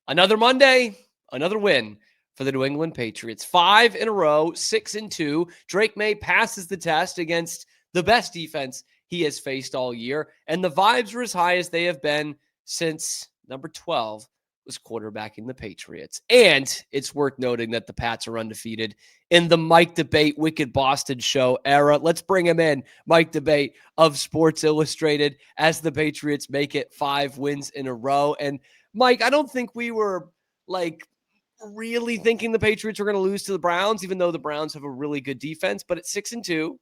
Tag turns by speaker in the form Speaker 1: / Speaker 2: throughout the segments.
Speaker 1: Another Monday, another win for the New England Patriots. 5 in a row, 6-2. Drake Maye passes the test against the best defense he has faced all year, and the vibes were as high as they have been since number 12 was quarterbacking the Patriots. And it's worth noting that the Pats are undefeated in the Mike Debate Wicked Boston Show era. Let's bring him in, Mike Debate of Sports Illustrated, as the Patriots make it 5 wins in a row. And Mike, I don't think we were like really thinking the Patriots were going to lose to the Browns, even though the Browns have a really good defense. But at 6-2,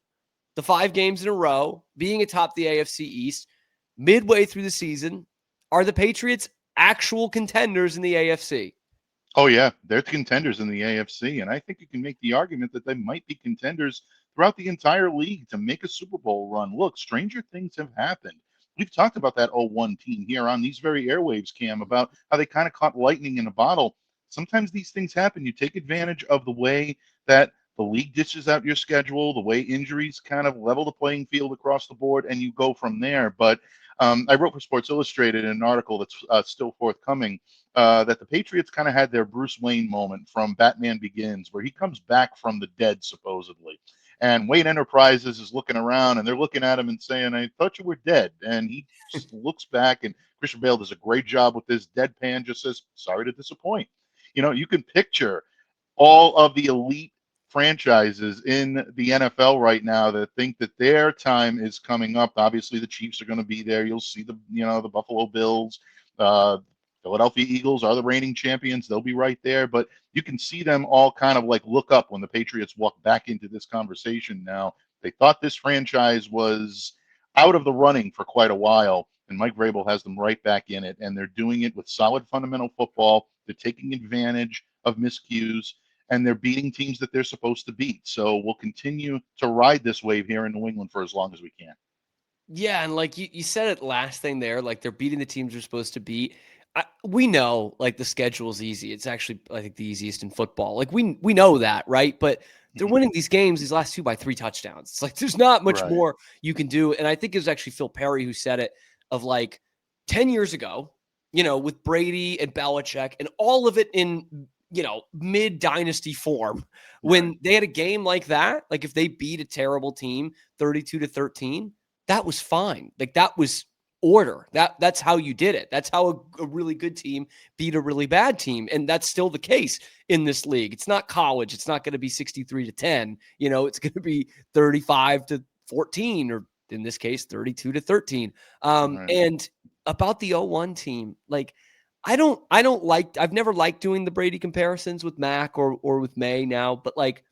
Speaker 1: the 5 games in a row, being atop the AFC East, midway through the season, are the Patriots actual contenders in the AFC?
Speaker 2: Oh, yeah, they're contenders in the AFC, and I think you can make the argument that they might be contenders throughout the entire league to make a Super Bowl run. Look, stranger things have happened. We've talked about that 0-1 team here on these very airwaves, Cam, about how they kind of caught lightning in a bottle. Sometimes these things happen. You take advantage of the way that the league dishes out your schedule, the way injuries kind of level the playing field across the board, and you go from there. But I wrote for Sports Illustrated an article that's still forthcoming that the Patriots kind of had their Bruce Wayne moment from Batman Begins, where he comes back from the dead, supposedly. And Wayne Enterprises is looking around, and they're looking at him and saying, "I thought you were dead." And he just looks back, and Christian Bale does a great job with this deadpan, just says, "Sorry to disappoint." You can picture all of the elite franchises in the NFL right now that think that their time is coming up. Obviously, the Chiefs are going to be there. You'll see the Buffalo Bills, Philadelphia Eagles are the reigning champions. They'll be right there. But you can see them all kind of like look up when the Patriots walk back into this conversation now. They thought this franchise was out of the running for quite a while, and Mike Vrabel has them right back in it, and they're doing it with solid fundamental football. They're taking advantage of miscues, and they're beating teams that they're supposed to beat. So we'll continue to ride this wave here in New England for as long as we can.
Speaker 1: Yeah, and like you said it last thing there, like they're beating the teams they're supposed to beat. We know like the schedule is easy. It's actually, I think, the easiest in football. Like we know that, right? But they're winning these games, these last 2 by 3 touchdowns. It's like there's not much
Speaker 2: Right.
Speaker 1: more you can do. And I think it was actually Phil Perry who said it of like 10 years ago, with Brady and Belichick and all of it in mid dynasty form. When
Speaker 2: Right.
Speaker 1: they had a game like that, like if they beat a terrible team 32-13, that was fine. Like that was order. That's how you did it. That's how a really good team beat a really bad team. And that's still the case in this league. It's not college. It's not going to be 63-10. It's going to be 35-14, or in this case, 32-13.
Speaker 2: Right.
Speaker 1: And about the 0-1 team, like I've never liked doing the Brady comparisons with Mac or with Maye now, but like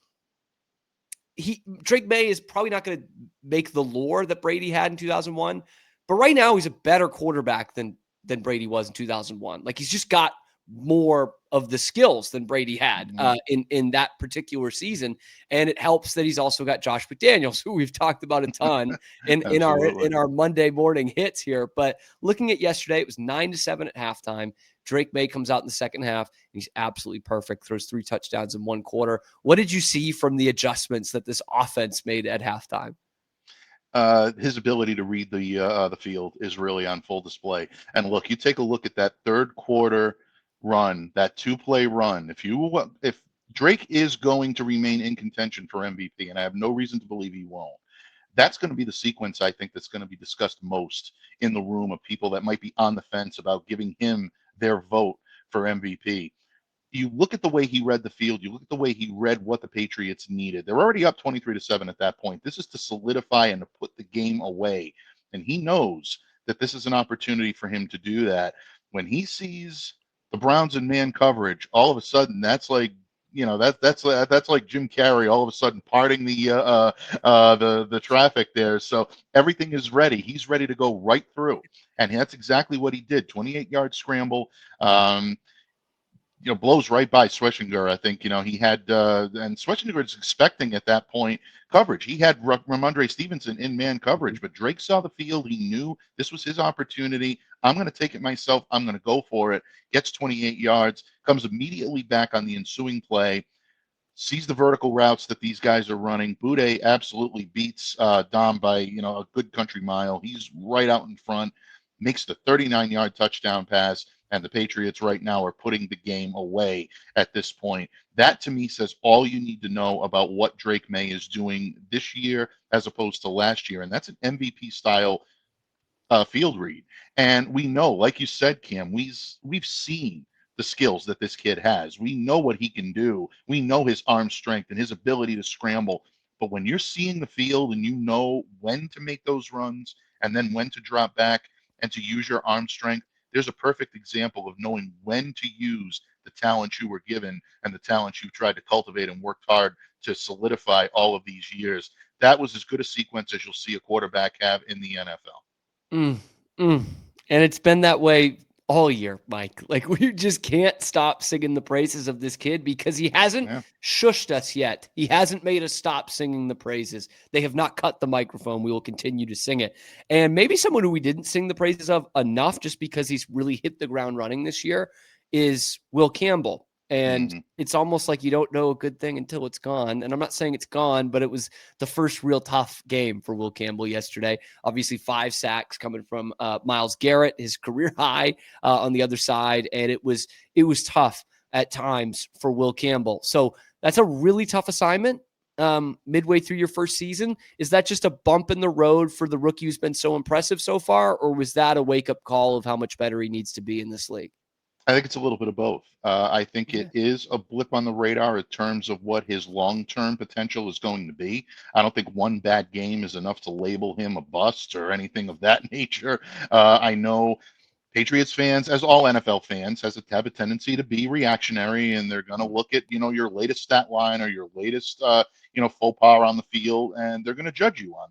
Speaker 1: Drake Maye is probably not going to make the lore that Brady had in 2001, but right now he's a better quarterback than Brady was in 2001. Like he's just got more of the skills than Brady had in that particular season, and it helps that he's also got Josh McDaniels, who we've talked about a ton in our Monday morning hits here. But looking at yesterday, it was 9-7 at halftime. Drake Maye comes out in the second half, and he's absolutely perfect, throws 3 touchdowns in 1 quarter. What did you see from the adjustments that this offense made at halftime?
Speaker 2: His ability to read the field is really on full display. And look, you take a look at that third quarter run, that 2-play run. If Drake is going to remain in contention for MVP, and I have no reason to believe he won't, that's going to be the sequence I think that's going to be discussed most in the room of people that might be on the fence about giving him their vote for MVP. You look at the way he read the field, you look at the way he read what the Patriots needed. They're already up 23-7 at that point. This is to solidify and to put the game away. And he knows that this is an opportunity for him to do that. When he sees the Browns in man coverage, all of a sudden that's like, that's like Jim Carrey all of a sudden parting the traffic there. So everything is ready. He's ready to go right through. And that's exactly what he did. 28-yard scramble. Blows right by Schwetzinger. I think, he had, and Schwetzinger was expecting at that point coverage. He had Ramondre Stevenson in man coverage, but Drake saw the field. He knew this was his opportunity. I'm going to take it myself. I'm going to go for it. Gets 28 yards, comes immediately back on the ensuing play, sees the vertical routes that these guys are running. Boutte absolutely beats Dom by, a good country mile. He's right out in front, makes the 39-yard touchdown pass. And the Patriots right now are putting the game away at this point. That to me says all you need to know about what Drake May is doing this year as opposed to last year. And that's an MVP style field read. And we know, like you said, Cam, we've seen the skills that this kid has. We know what he can do. We know his arm strength and his ability to scramble. But when you're seeing the field and you know when to make those runs and then when to drop back and to use your arm strength, there's a perfect example of knowing when to use the talent you were given and the talent you tried to cultivate and worked hard to solidify all of these years. That was as good a sequence as you'll see a quarterback have in the NFL.
Speaker 1: Mm, mm. And it's been that way all year, Mike. Like, we just can't stop singing the praises of this kid because he hasn't
Speaker 2: Yeah.
Speaker 1: shushed us yet. He hasn't made us stop singing the praises. They have not cut the microphone. We will continue to sing it. And maybe someone who we didn't sing the praises of enough just because he's really hit the ground running this year is Will Campbell. And
Speaker 2: Mm-hmm.
Speaker 1: it's almost like you don't know a good thing until it's gone. And I'm not saying it's gone, but it was the first real tough game for Will Campbell yesterday. Obviously, 5 sacks coming from Myles Garrett, his career high on the other side, and it was tough at times for Will Campbell. So that's a really tough assignment midway through your first season. Is that just a bump in the road for the rookie who's been so impressive so far, or was that a wake up call of how much better he needs to be in this league?
Speaker 2: I think it's a little bit of both. I think it
Speaker 1: Yeah.
Speaker 2: is a blip on the radar in terms of what his long-term potential is going to be. I don't think one bad game is enough to label him a bust or anything of that nature. I know Patriots fans, as all NFL fans, have a tendency to be reactionary, and they're going to look at your latest stat line or your latest faux pas on the field, and they're going to judge you on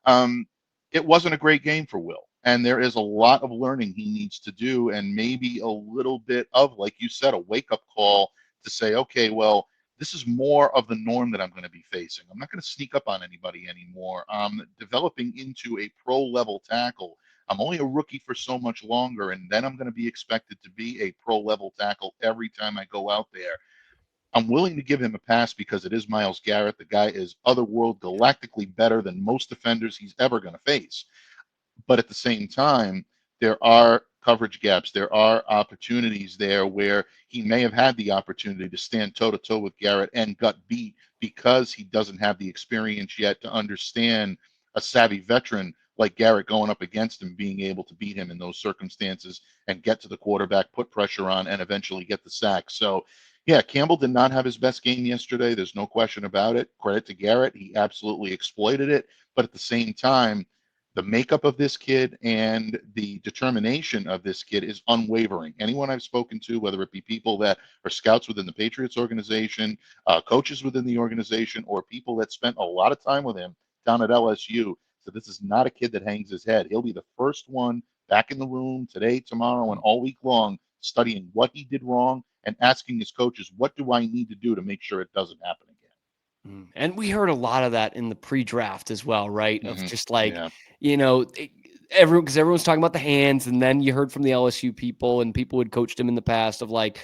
Speaker 2: that. It wasn't a great game for Will, and there is a lot of learning he needs to do, and maybe a little bit of, like you said, a wake up call to say, okay, well, this is more of the norm that I'm going to be facing. I'm not going to sneak up on anybody anymore. I'm developing into a pro level tackle. I'm only a rookie for so much longer, and then I'm going to be expected to be a pro level tackle every time I go out there. I'm willing to give him a pass because it is Myles Garrett. The guy is otherworld, galactically better than most defenders he's ever going to face. But at the same time, there are coverage gaps. There are opportunities there where he may have had the opportunity to stand toe to toe with Garrett and gut beat because he doesn't have the experience yet to understand a savvy veteran like Garrett going up against him, being able to beat him in those circumstances and get to the quarterback, put pressure on, and eventually get the sack. So, yeah, Campbell did not have his best game yesterday. There's no question about it. Credit to Garrett. He absolutely exploited it. But at the same time, the makeup of this kid and the determination of this kid is unwavering. Anyone I've spoken to, whether it be people that are scouts within the Patriots organization, coaches within the organization, or people that spent a lot of time with him down at LSU, so this is not a kid that hangs his head. He'll be the first one back in the room today, tomorrow, and all week long, studying what he did wrong and asking his coaches, what do I need to do to make sure it doesn't happen
Speaker 1: And we heard a lot of that in the pre-draft as well, right?
Speaker 2: again?
Speaker 1: Of
Speaker 2: Hmm.
Speaker 1: just like,
Speaker 2: Yeah.
Speaker 1: you know, everyone, because everyone's talking about the hands, and then you heard from the LSU people and people who had coached him in the past of like,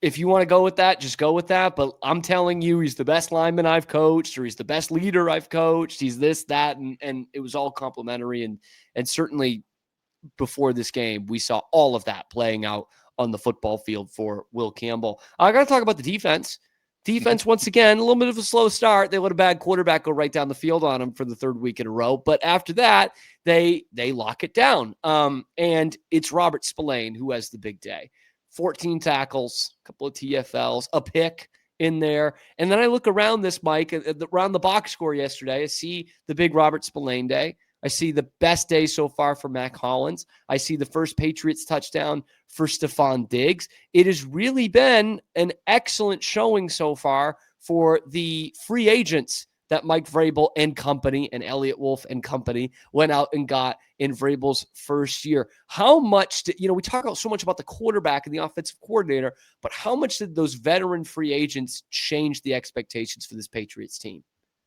Speaker 1: if you want to go with that, just go with that. But I'm telling you, he's the best lineman I've coached, or he's the best leader I've coached. He's this, that, and it was all complimentary. And certainly before this game, we saw all of that playing out on the football field for Will Campbell. I got to talk about the defense.
Speaker 2: Hmm.
Speaker 1: Defense, once again, a little bit of a slow start. They let a bad quarterback go right down the field on them for the third week in a row. But after that, they lock it down. And it's Robert Spillane who has the big day. 14 tackles, a couple of TFLs, a pick in there. And then I look around this, Mike, around the box score yesterday. I see the big Robert Spillane day. I see the best day so far for Mac Hollins. I see the first Patriots touchdown for Stephon Diggs. It has really been an excellent showing so far for the free agents that Mike Vrabel and company and Elliott Wolf and company went out and got in Vrabel's first year. How much did, we talk so much about the quarterback and the offensive coordinator, but how much did those veteran free agents change the expectations for this Patriots team?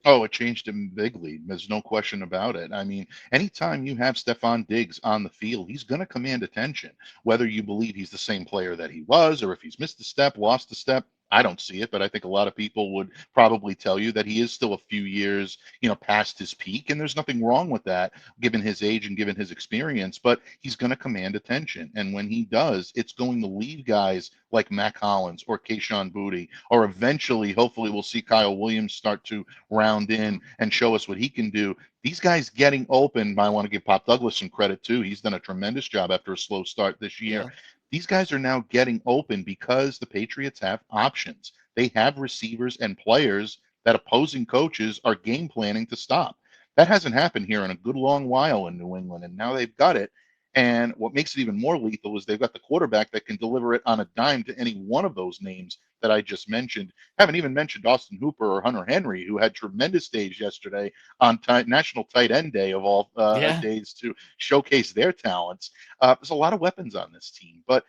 Speaker 2: Oh, it changed him bigly. There's no question about it. I mean, anytime you have Stephon Diggs on the field, he's going to command attention. Whether you believe he's the same player that he was, or if he's missed a step, lost a step, I don't see it, but I think a lot of people would probably tell you that he is still a few years, past his peak, and there's nothing wrong with that, given his age and given his experience. But he's going to command attention, and when he does, it's going to leave guys like Mac Hollins or Keishon Boutte, or eventually, hopefully, we'll see Kyle Williams start to round in and show us what he can do. These guys getting open. I want to give Pop Douglas some credit too. He's done a tremendous job after a slow start this year.
Speaker 1: Yeah.
Speaker 2: These guys are now getting open because the Patriots have options. They have receivers and players that opposing coaches are game planning to stop. That hasn't happened here in a good long while in New England, and now they've got it. And what makes it even more lethal is they've got the quarterback that can deliver it on a dime to any one of those names that I just mentioned. Haven't even mentioned Austin Hooper or Hunter Henry, who had tremendous days yesterday on National Tight End Day of all
Speaker 1: Yeah.
Speaker 2: days to showcase their talents. There's a lot of weapons on this team, but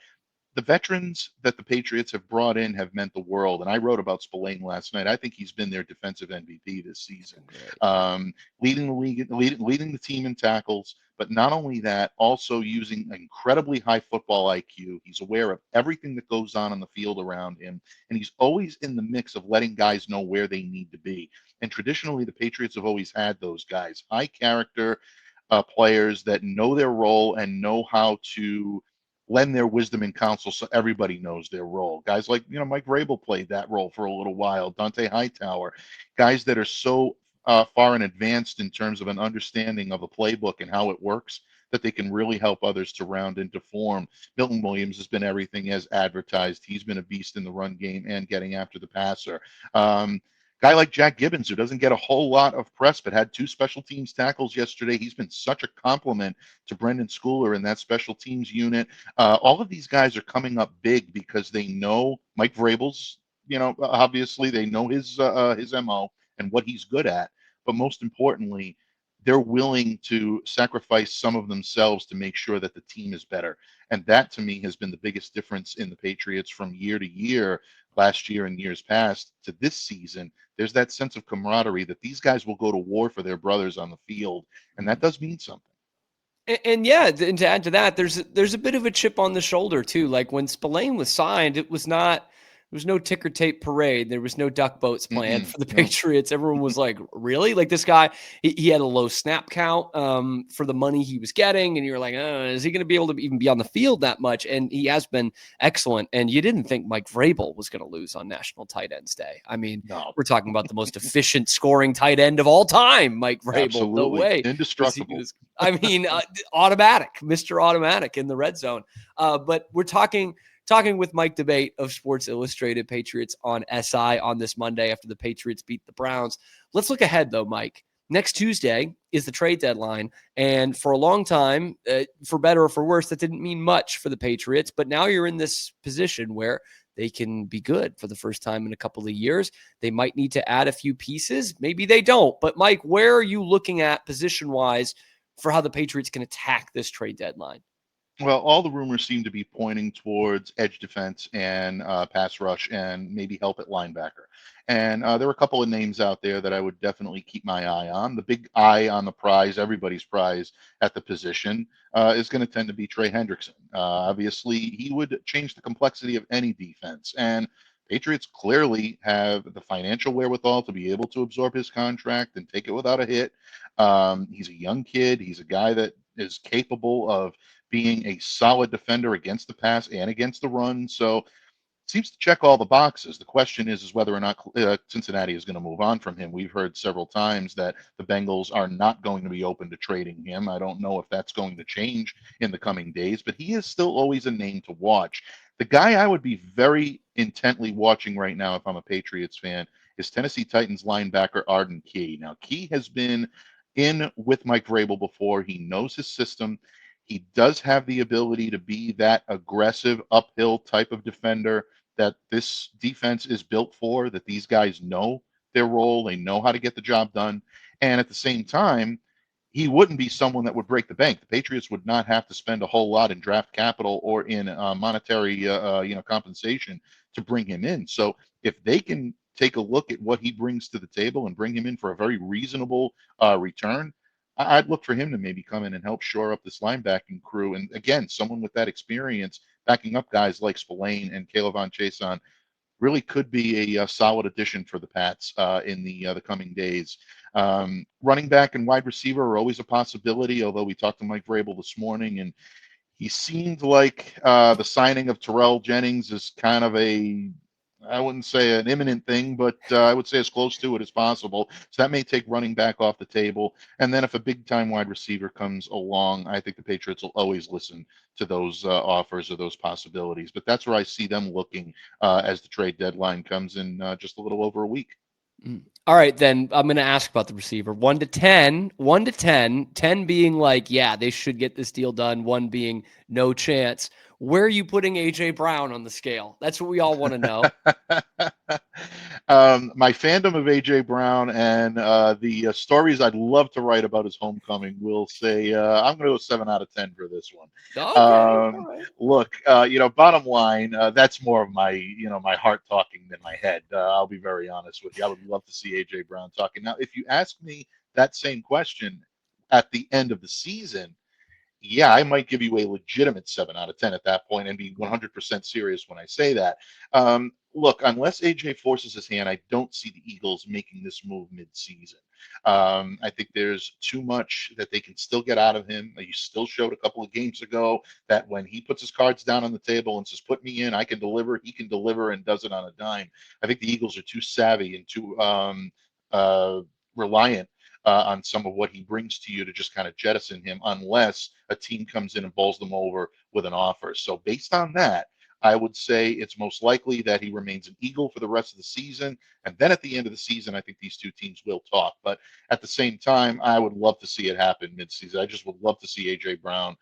Speaker 2: the veterans that the Patriots have brought in have meant the world. And I wrote about Spillane last night. I think he's been their defensive MVP this
Speaker 1: It's
Speaker 2: season,
Speaker 1: been great.
Speaker 2: leading the league, leading the team in tackles. But not only that, also using incredibly high football IQ. He's aware of everything that goes on the field around him, and he's always in the mix of letting guys know where they need to be. And traditionally, the Patriots have always had those guys, high character players that know their role and know how to lend their wisdom and counsel so everybody knows their role. Guys like, Mike Vrabel played that role for a little while, Dante Hightower, guys that are so far and advanced in terms of an understanding of a playbook and how it works that they can really help others to round into form. Milton Williams has been everything as advertised. He's been a beast in the run game and getting after the passer. Guy like Jack Gibbons, who doesn't get a whole lot of press, but had 2 special teams tackles yesterday. He's been such a compliment to Brendan Schooler in that special teams unit. All of these guys are coming up big because they know Mike Vrabel's, obviously they know his MO and what he's good at. But most importantly, they're willing to sacrifice some of themselves to make sure that the team is better. And that to me has been the biggest difference in the Patriots from year to year, last year and years past to this season. There's that sense of camaraderie that these guys will go to war for their brothers on the field. And that does mean something.
Speaker 1: And yeah, and to add to that, there's a bit of a chip on the shoulder too. Like when Spillane was signed, it was not there was no ticker tape parade. There was no duck boats planned
Speaker 2: Mm-mm,
Speaker 1: for the
Speaker 2: no.
Speaker 1: Patriots. Everyone was like, really? Like this guy, he had a low snap count for the money he was getting. And you're like, is he going to be able to even be on the field that much? And he has been excellent. And you didn't think Mike Vrabel was going to lose on National Tight Ends Day. I mean,
Speaker 2: No,
Speaker 1: we're talking about the most efficient scoring tight end of all time, Mike Vrabel. No
Speaker 2: absolutely.
Speaker 1: way was he
Speaker 2: Indestructible.
Speaker 1: was. I mean, automatic, Mr. Automatic in the red zone. But we're talking with Mike Debate of Sports Illustrated Patriots on SI on this Monday after the Patriots beat the Browns. Let's look ahead, though, Mike. Next Tuesday is the trade deadline. And for a long time, for better or for worse, that didn't mean much for the Patriots. But now you're in this position where they can be good for the first time in a couple of years. They might need to add a few pieces. Maybe they don't. But, Mike, where are you looking at position-wise for how the Patriots can attack this trade deadline?
Speaker 2: Well, all the rumors seem to be pointing towards edge defense and pass rush and maybe help at linebacker. And there are a couple of names out there that I would definitely keep my eye on. The big eye on the prize, everybody's prize at the position, is going to tend to be Trey Hendrickson. Obviously, he would change the complexity of any defense. And Patriots clearly have the financial wherewithal to be able to absorb his contract and take it without a hit. He's a young kid. He's a guy that is capable of being a solid defender against the pass and against the run. So seems to check all the boxes. The question is whether or not Cincinnati is going to move on from him. We've heard several times that the Bengals are not going to be open to trading him. I don't know if that's going to change in the coming days, but he is still always a name to watch. The guy I would be very intently watching right now, if I'm a Patriots fan, is Tennessee Titans linebacker Arden Key. Now, Key has been in with Mike Vrabel before. He knows his system. He does have the ability to be that aggressive uphill type of defender that this defense is built for, that these guys know their role, they know how to get the job done. And at the same time, he wouldn't be someone that would break the bank. The Patriots would not have to spend a whole lot in draft capital or in monetary compensation to bring him in. So if they can take a look at what he brings to the table and bring him in for a very reasonable return, I'd look for him to maybe come in and help shore up this linebacking crew. And again, someone with that experience backing up guys like Spillane and Caleb Von Chason. really could be a solid addition for the Pats in the coming days. Running back and wide receiver are always a possibility, although we talked to Mike Vrabel this morning, and he seemed like the signing of Terrell Jennings is kind of I wouldn't say an imminent thing, but I would say as close to it as possible. So that may take running back off the table. And then if a big time wide receiver comes along, I think the Patriots will always listen to those offers or those possibilities. But that's where I see them looking as the trade deadline comes in just a little over a week.
Speaker 1: All right, then I'm going to ask about the receiver. 1 to 10, 1 to 10, 10 being like, yeah, they should get this deal done, 1 being no chance. Where are you putting A.J. Brown on the scale? That's what we all want to know.
Speaker 2: My fandom of AJ Brown and the stories I'd love to write about his homecoming will say I'm going to go 7 out of 10 for this one.
Speaker 1: Okay, all right.
Speaker 2: Look, bottom line, that's more of my heart talking than my head. I'll be very honest with you. I would love to see AJ Brown talking. Now, if you ask me that same question at the end of the season, yeah, I might give you a legitimate 7 out of 10 at that point and be 100% serious when I say that. Look, unless AJ forces his hand, I don't see the Eagles making this move mid-season. I think there's too much that they can still get out of him. You still showed a couple of games ago that when he puts his cards down on the table and says, "Put me in, I can deliver," he can deliver and does it on a dime. I think the Eagles are too savvy and too reliant on some of what he brings to you to just kind of jettison him unless a team comes in and bowls them over with an offer. So based on that, I would say it's most likely that he remains an Eagle for the rest of the season. And then at the end of the season, I think these two teams will talk. But at the same time, I would love to see it happen midseason. I just would love to see A.J. Brown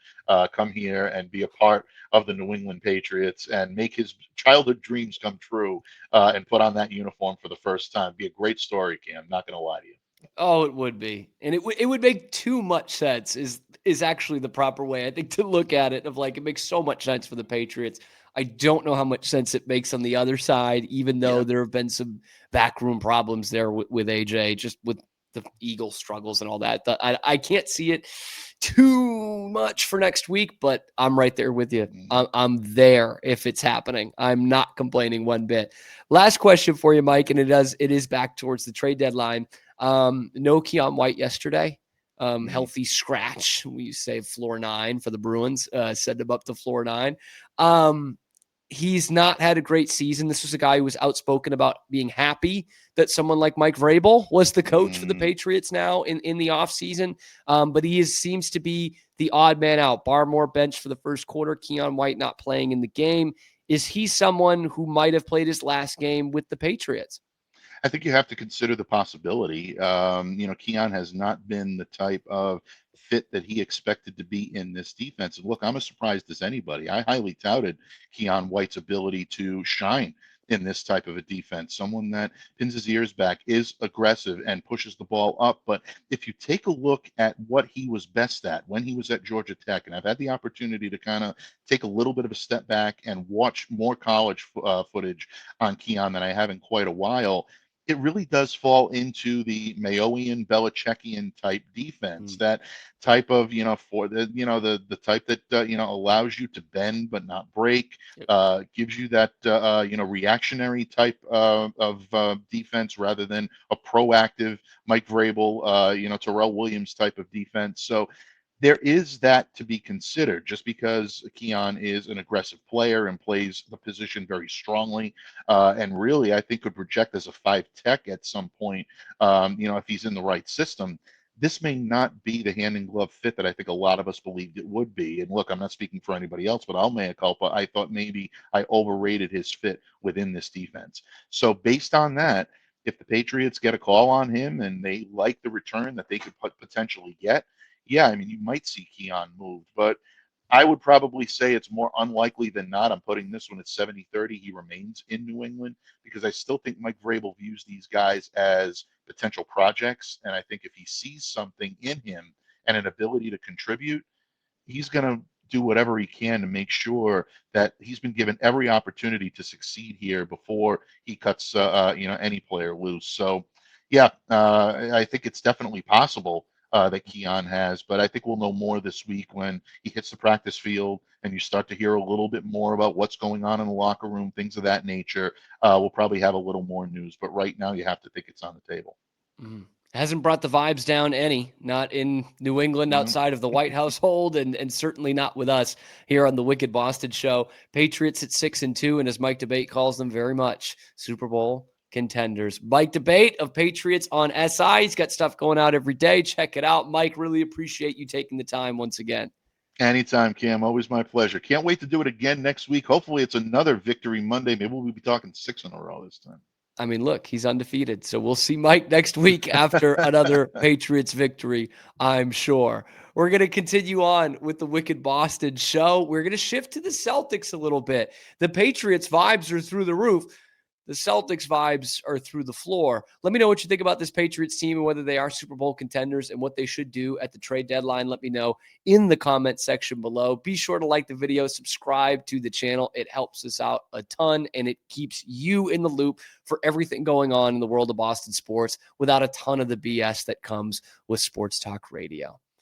Speaker 2: come here and be a part of the New England Patriots and make his childhood dreams come true and put on that uniform for the first time. Be a great story, Cam. Not going to lie to you.
Speaker 1: Oh, it would be, and it would make too much sense. Is actually the proper way I think to look at it. Of like, it makes so much sense for the Patriots. I don't know how much sense it makes on the other side, even though
Speaker 2: Yeah.
Speaker 1: there have been some backroom problems there with AJ, just with the Eagles struggles and all that. I can't see it too much for next week, but I'm right there with you.
Speaker 2: Mhm.
Speaker 1: I'm there if it's happening. I'm not complaining one bit. Last question for you, Mike, and it is back towards the trade deadline. No Keon White yesterday.
Speaker 2: Mhm.
Speaker 1: Healthy scratch. We say floor 9 for the Bruins. Send him up to floor 9. Um, he's not had a great season. This was a guy who was outspoken about being happy that someone like Mike Vrabel was the coach for the
Speaker 2: Mm.
Speaker 1: Patriots now in the offseason. But seems to be the odd man out. Barmore bench for the first quarter. Keon White not playing in the game. Is he someone who might have played his last game with the Patriots?
Speaker 2: I think you have to consider the possibility. Keon has not been the type of fit that he expected to be in this defense. And look, I'm as surprised as anybody. I highly touted Keon White's ability to shine in this type of a defense. Someone that pins his ears back, is aggressive, and pushes the ball up. But if you take a look at what he was best at when he was at Georgia Tech, and I've had the opportunity to kind of take a little bit of a step back and watch more college footage on Keon than I have in quite a while, it really does fall into the Mayoian Belichickian type defense.
Speaker 1: Mm,
Speaker 2: That type of for the type that allows you to bend but not break,
Speaker 1: yep.
Speaker 2: gives you that reactionary type of defense rather than a proactive Mike Vrabel, Terrell Williams type of defense. So there is that to be considered. Just because Keon is an aggressive player and plays the position very strongly, and really I think could project as a 5 tech at some point, if he's in the right system. This may not be the hand in glove fit that I think a lot of us believed it would be. And look, I'm not speaking for anybody else, but I'll mea culpa. I thought maybe I overrated his fit within this defense. So based on that, if the Patriots get a call on him and they like the return that they could potentially get, yeah, I mean, you might see Keon moved, but I would probably say it's more unlikely than not. I'm putting this one at 70-30. He remains in New England because I still think Mike Vrabel views these guys as potential projects. And I think if he sees something in him and an ability to contribute, he's going to do whatever he can to make sure that he's been given every opportunity to succeed here before he cuts, any player loose. So, yeah, I think it's definitely possible. that Keon has. But I think we'll know more this week when he hits the practice field and you start to hear a little bit more about what's going on in the locker room, things of that nature. We'll probably have a little more news. But right now, you have to think it's on the table.
Speaker 1: Mhm. Hasn't brought the vibes down any, not in New England
Speaker 2: No.
Speaker 1: outside of the White household, and certainly not with us here on the Wicked Boston Show. Patriots at 6-2, and as Mike Debate calls them very much, Super Bowl contenders. Mike Debate of Patriots on SI. He's got stuff going out every day. Check it out. Mike, really appreciate you taking the time once again.
Speaker 2: Anytime, Cam. Always my pleasure. Can't wait to do it again next week. Hopefully, it's another Victory Monday. Maybe we'll be talking 6 in a row this time.
Speaker 1: I mean, look, he's undefeated. So we'll see Mike next week after another Patriots victory, I'm sure. We're going to continue on with the Wicked Boston Show. We're going to shift to the Celtics a little bit. The Patriots vibes are through the roof. The Celtics vibes are through the floor. Let me know what you think about this Patriots team and whether they are Super Bowl contenders and what they should do at the trade deadline. Let me know in the comment section below. Be sure to like the video, subscribe to the channel. It helps us out a ton, and it keeps you in the loop for everything going on in the world of Boston sports without a ton of the BS that comes with sports talk radio.